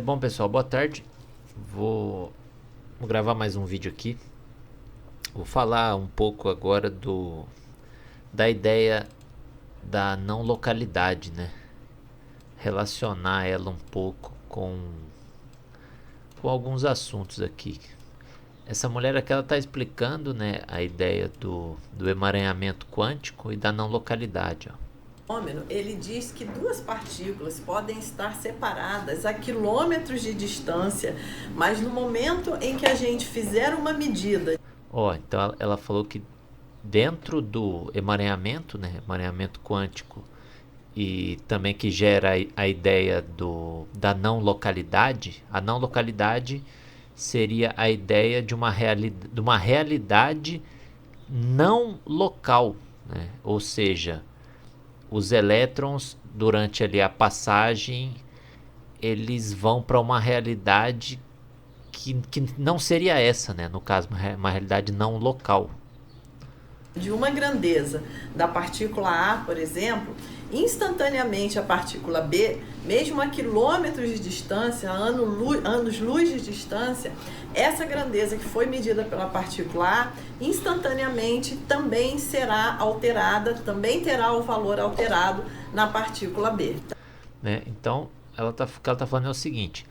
Bom, pessoal, boa tarde. Vou, vou gravar mais um vídeo aqui. Vou falar um pouco agora da ideia da não localidade, né? Relacionar ela um pouco com alguns assuntos aqui. Essa mulher aqui ela está explicando, né, a ideia do emaranhamento quântico e da não localidade. Ó. Fenômeno, ele diz que duas partículas podem estar separadas a quilômetros de distância, mas no momento em que a gente fizer uma medida. Então ela falou que dentro do emaranhamento, né, emaranhamento quântico, e também que gera a ideia da não localidade, a não localidade seria a ideia de uma realidade não local, né? Ou seja, os elétrons durante ali a passagem eles vão para uma realidade que não seria essa, né? No caso, uma realidade não local. De uma grandeza da partícula A, por exemplo, instantaneamente a partícula B, mesmo a quilômetros de distância, anos-luz de distância, essa grandeza que foi medida pela partícula A, instantaneamente também será alterada, também terá o valor alterado na partícula B. Né? Então, o que ela está falando é o seguinte: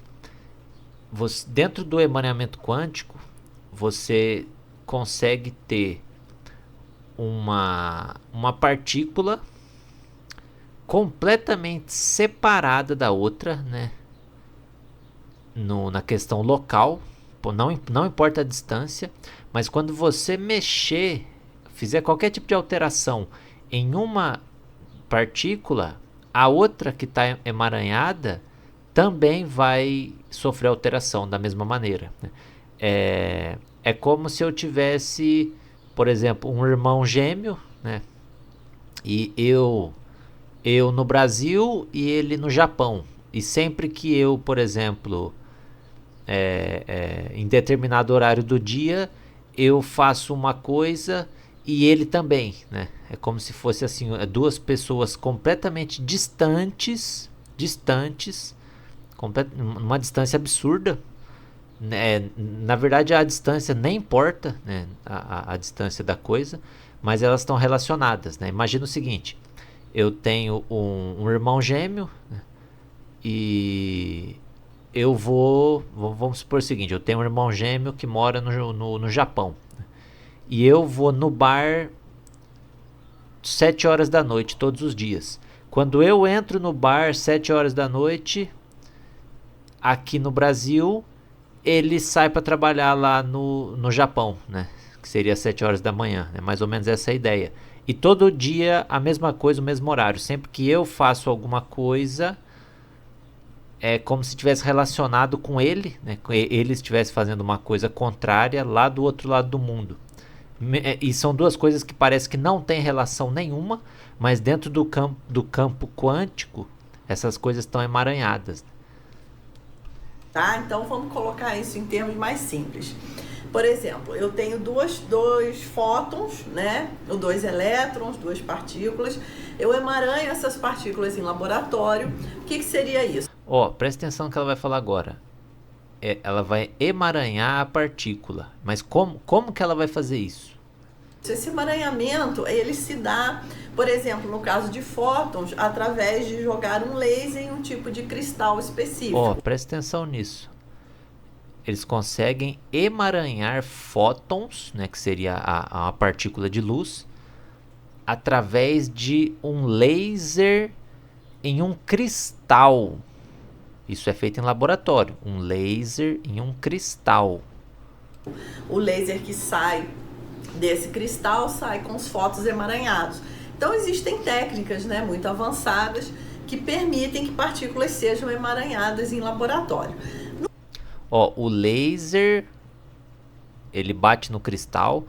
dentro do emaranhamento quântico, você consegue ter uma partícula completamente separada da outra, né? Na questão local, não importa a distância, mas quando você fizer qualquer tipo de alteração em uma partícula, a outra que está emaranhada também vai sofrer alteração da mesma maneira. Né? É como se eu tivesse, por exemplo, um irmão gêmeo, né? E eu no Brasil e ele no Japão. E sempre que eu, por exemplo, em determinado horário do dia, eu faço uma coisa e ele também, né? É como se fosse assim, duas pessoas completamente distantes, uma distância absurda. Na verdade, a distância nem importa, né? A distância da coisa, mas elas estão relacionadas, né? Imagina o seguinte: eu tenho um irmão gêmeo, né? E vamos supor o seguinte: eu tenho um irmão gêmeo que mora no Japão, né? E eu vou no bar 7 horas da noite todos os dias. Quando eu entro no bar 7 horas da noite, aqui no Brasil, ele sai para trabalhar lá no Japão, né? Que seria 7 horas da manhã, né? Mais ou menos essa é a ideia. E todo dia a mesma coisa, o mesmo horário. Sempre que eu faço alguma coisa, é como se estivesse relacionado com ele, né? Ele estivesse fazendo uma coisa contrária lá do outro lado do mundo. E são duas coisas que parece que não tem relação nenhuma, mas dentro do campo quântico, essas coisas estão emaranhadas. Tá? Então vamos colocar isso em termos mais simples. Por exemplo, eu tenho dois fótons, né? Ou dois elétrons, duas partículas. Eu emaranho essas partículas em laboratório. O que seria isso? Presta atenção no que ela vai falar agora. Ela vai emaranhar a partícula. Mas como que ela vai fazer isso? Esse emaranhamento, ele se dá, por exemplo, no caso de fótons, através de jogar um laser em um tipo de cristal específico. Presta atenção nisso. Eles conseguem emaranhar fótons, né, que seria a partícula de luz, através de um laser em um cristal. Isso é feito em laboratório. Um laser em um cristal. O laser que sai desse cristal sai com os fótons emaranhados. Então existem técnicas, né, muito avançadas que permitem que partículas sejam emaranhadas em laboratório. O laser ele bate no cristal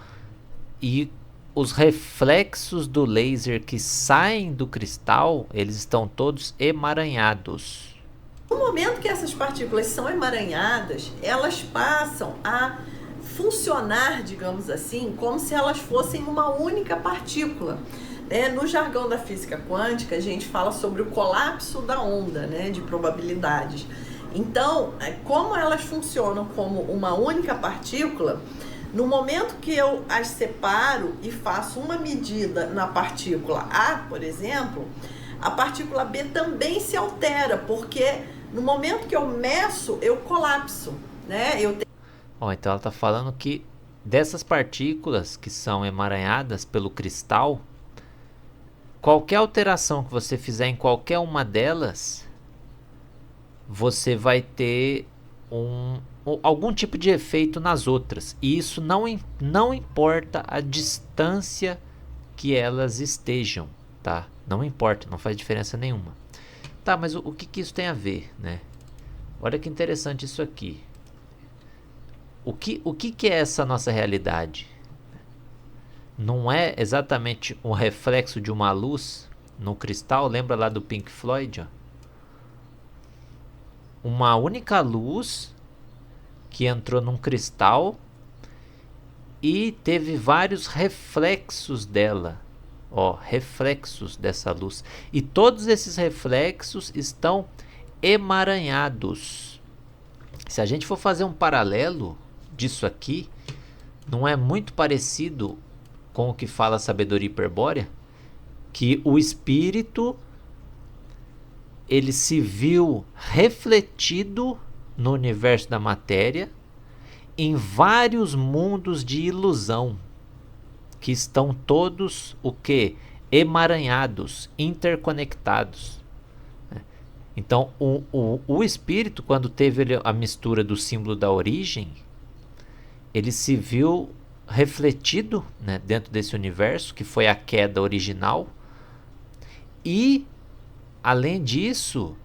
e os reflexos do laser que saem do cristal, eles estão todos emaranhados. No momento que essas partículas são emaranhadas, elas passam a funcionar, digamos assim, como se elas fossem uma única partícula. No jargão da física quântica, a gente fala sobre o colapso da onda, né, de probabilidades. Então, como elas funcionam como uma única partícula, no momento que eu as separo e faço uma medida na partícula A, por exemplo, a partícula B também se altera, porque no momento que eu meço, eu colapso, né? Então ela está falando que dessas partículas que são emaranhadas pelo cristal, qualquer alteração que você fizer em qualquer uma delas, você vai ter algum tipo de efeito nas outras. E isso não importa a distância que elas estejam, tá? Não importa, não faz diferença nenhuma. Tá, mas o que isso tem a ver, né? Olha que interessante isso aqui. O que é essa nossa realidade? Não é exatamente um reflexo de uma luz no cristal? Lembra lá do Pink Floyd? Ó? Uma única luz que entrou num cristal e teve vários reflexos dela. Reflexos dessa luz. E todos esses reflexos estão emaranhados. Se a gente for fazer um paralelo disso aqui, não é muito parecido com o que fala a sabedoria hiperbórea? Que o espírito ele se viu refletido no universo da matéria em vários mundos de ilusão, que estão todos o quê? Emaranhados, interconectados. Então o espírito, quando teve a mistura do símbolo da origem, ele se viu refletido, né, dentro desse universo, que foi a queda original. E, além disso,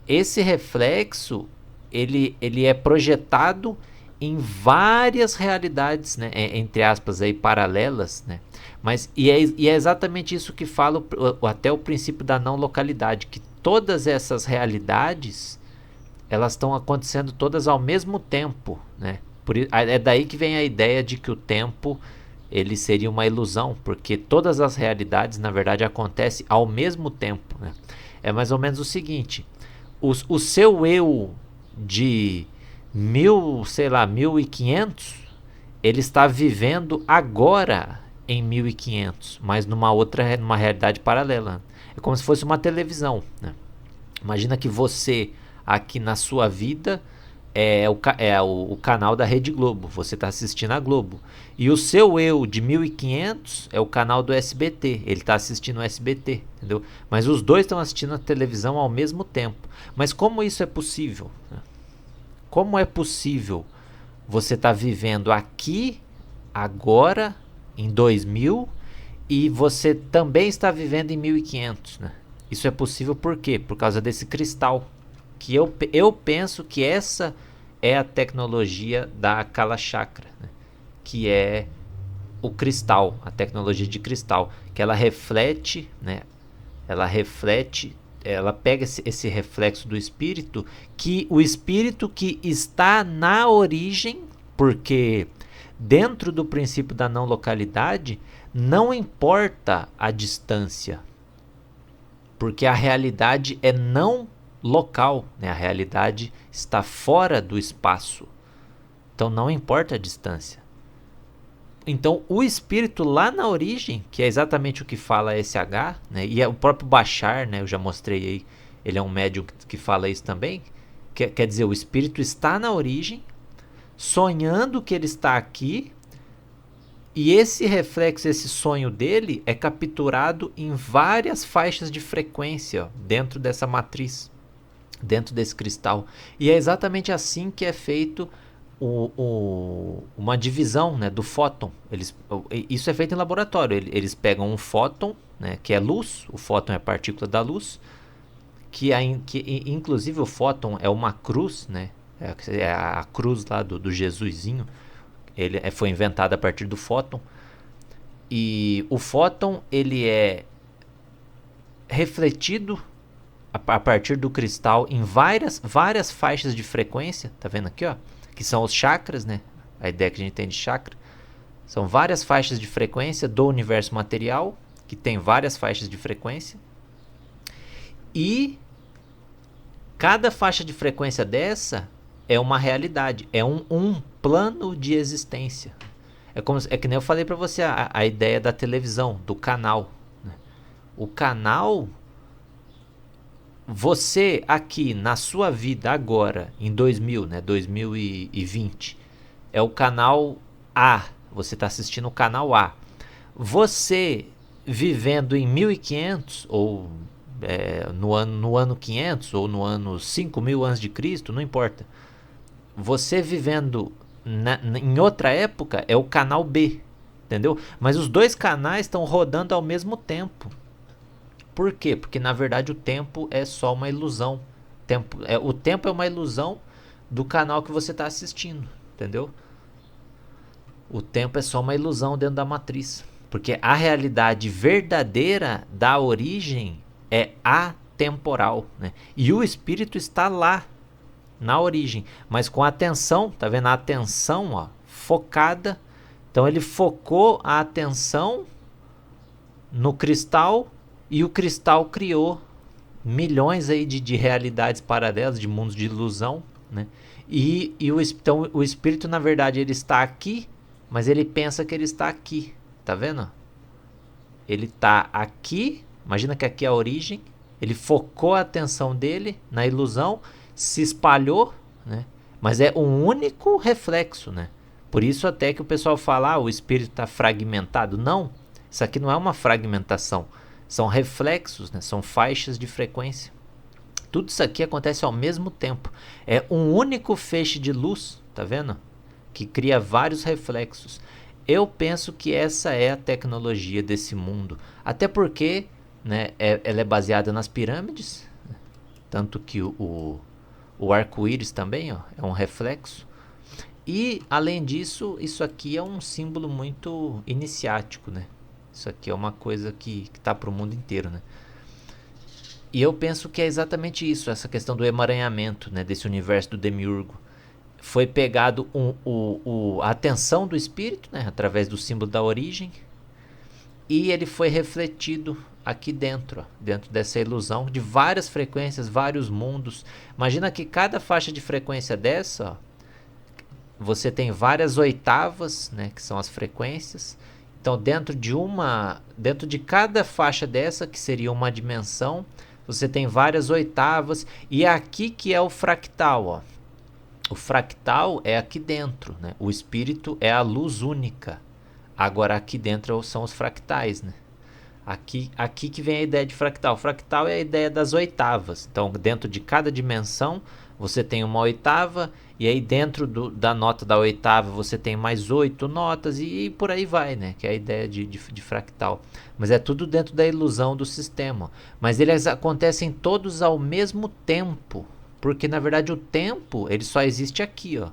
esse reflexo ele é projetado em várias realidades, né, entre aspas, aí, paralelas, né? Mas, e é exatamente isso que fala até o princípio da não localidade, que todas essas realidades elas estão acontecendo todas ao mesmo tempo, né? É daí que vem a ideia de que o tempo ele seria uma ilusão, porque todas as realidades na verdade acontecem ao mesmo tempo, né? É mais ou menos o seguinte: o seu eu de 1500, ele está vivendo agora em 1500, mas numa realidade paralela. É como se fosse uma televisão, né? Imagina que você aqui na sua vida é o canal da Rede Globo, você está assistindo a Globo. E o seu eu de 1500 é o canal do SBT, ele está assistindo o SBT, entendeu? Mas os dois estão assistindo a televisão ao mesmo tempo. Mas como isso é possível? Como é possível você estar vivendo aqui, agora, em 2000, e você também está vivendo em 1500, né? Isso é possível por quê? Por causa desse cristal. Que eu penso que essa é a tecnologia da Kala Chakra, né? Que é o cristal, a tecnologia de cristal, que ela reflete, né? Ela pega esse reflexo do espírito, que o espírito que está na origem, porque dentro do princípio da não localidade, não importa a distância, porque a realidade é não local, né? A realidade está fora do espaço, então não importa a distância. Então o espírito lá na origem, que é exatamente o que fala SH, né? E é o próprio Bashar, né? Eu já mostrei aí, ele é um médium que fala isso também, quer dizer, o espírito está na origem, sonhando que ele está aqui, e esse reflexo, esse sonho dele é capturado em várias faixas de frequência, ó, dentro dessa matriz, dentro desse cristal. E é exatamente assim que é feito uma divisão, né, do fóton. Isso é feito em laboratório. Eles pegam um fóton, né, que é luz, o fóton é a partícula da luz, que inclusive o fóton é uma cruz, né, é a cruz lá do Jesusinho. Ele foi inventado a partir do fóton. E o fóton ele é refletido a partir do cristal em várias faixas de frequência. Tá vendo aqui, ó? Que são os chakras, né? A ideia que a gente tem de chakra. São várias faixas de frequência do universo material, que tem várias faixas de frequência. E cada faixa de frequência dessa é uma realidade, é um plano de existência. É que nem eu falei para você a ideia da televisão, do canal, né? O canal, você aqui na sua vida agora, em 2000, né, 2020, é o canal A, você está assistindo o canal A. Você vivendo em 1500 ou no ano 500 ou no ano 5000 antes de Cristo, não importa. Você vivendo em outra época é o canal B, entendeu? Mas os dois canais estão rodando ao mesmo tempo. Por quê? Porque na verdade o tempo é só uma ilusão. O tempo é uma ilusão do canal que você está assistindo, entendeu? O tempo é só uma ilusão dentro da matriz. Porque a realidade verdadeira da origem é atemporal, né? E o espírito está lá, na origem, mas com a atenção, tá vendo? A atenção, ó, focada. Então ele focou a atenção no cristal e o cristal criou milhões aí de realidades paralelas, de mundos de ilusão, né? Então o espírito, na verdade, ele está aqui, mas ele pensa que ele está aqui, tá vendo? Ele está aqui, imagina que aqui é a origem, ele focou a atenção dele na ilusão, se espalhou, né? Mas é um único reflexo, né? Por isso até que o pessoal fala, o espírito está fragmentado. Não, isso aqui não é uma fragmentação, são reflexos, né? São faixas de frequência. Tudo isso aqui acontece ao mesmo tempo. É um único feixe de luz, tá vendo? Que cria vários reflexos. Eu penso que essa é a tecnologia desse mundo. Até porque, né, ela é baseada nas pirâmides, tanto que o arco-íris também, ó, é um reflexo. E, além disso, isso aqui é um símbolo muito iniciático, né? Isso aqui é uma coisa que está para o mundo inteiro, né? E eu penso que é exatamente isso, essa questão do emaranhamento, né, desse universo do demiurgo. Foi pegado a atenção do espírito, né, através do símbolo da origem, e ele foi refletido aqui dentro, ó, dentro dessa ilusão de várias frequências, vários mundos. Imagina que cada faixa de frequência dessa, ó, você tem várias oitavas, né, que são as frequências. Então dentro de cada faixa dessa, que seria uma dimensão, você tem várias oitavas, e aqui que é o fractal, ó. O fractal é aqui dentro, né? O espírito é a luz única. Agora aqui dentro são os fractais, né? Aqui que vem a ideia de fractal. Fractal é a ideia das oitavas. Então dentro de cada dimensão você tem uma oitava, e aí dentro da nota da oitava você tem mais 8 notas, e por aí vai, né? Que é a ideia de fractal. Mas é tudo dentro da ilusão do sistema. Mas eles acontecem todos ao mesmo tempo, porque na verdade o tempo ele só existe aqui, ó.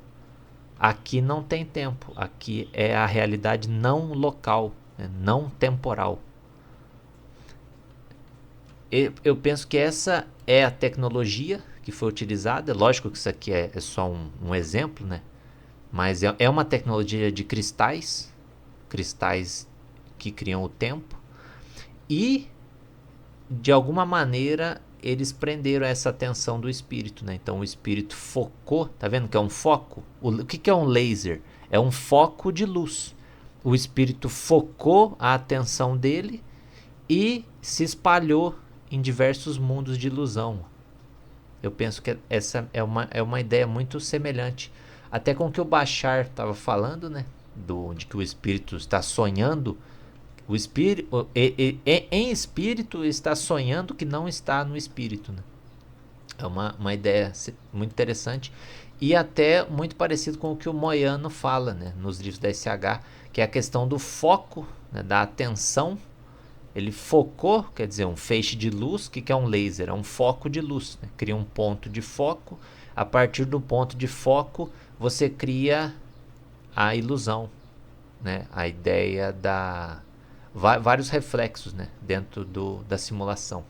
Aqui não tem tempo. Aqui é a realidade não local, né? Não temporal. Eu penso que essa é a tecnologia que foi utilizada. Lógico que isso aqui é só um exemplo, né? Mas é uma tecnologia de cristais que criam o tempo, e de alguma maneira eles prenderam essa atenção do espírito, né? Então o espírito focou, tá vendo que é um foco? O que é um laser? É um foco de luz. O espírito focou a atenção dele e se espalhou em diversos mundos de ilusão. Eu penso que essa é uma ideia muito semelhante até com o que o Bashar estava falando, né? De que o espírito está sonhando. O espírito, em espírito, está sonhando que não está no espírito, né? É uma ideia muito interessante, e até muito parecido com o que o Moyano fala, né, nos livros da SH, que é a questão do foco, né, da atenção. Ele focou, quer dizer, um feixe de luz. O que é um laser? É um foco de luz, né? Cria um ponto de foco. A partir do ponto de foco, você cria a ilusão, né? A ideia vários reflexos, né? Dentro da simulação.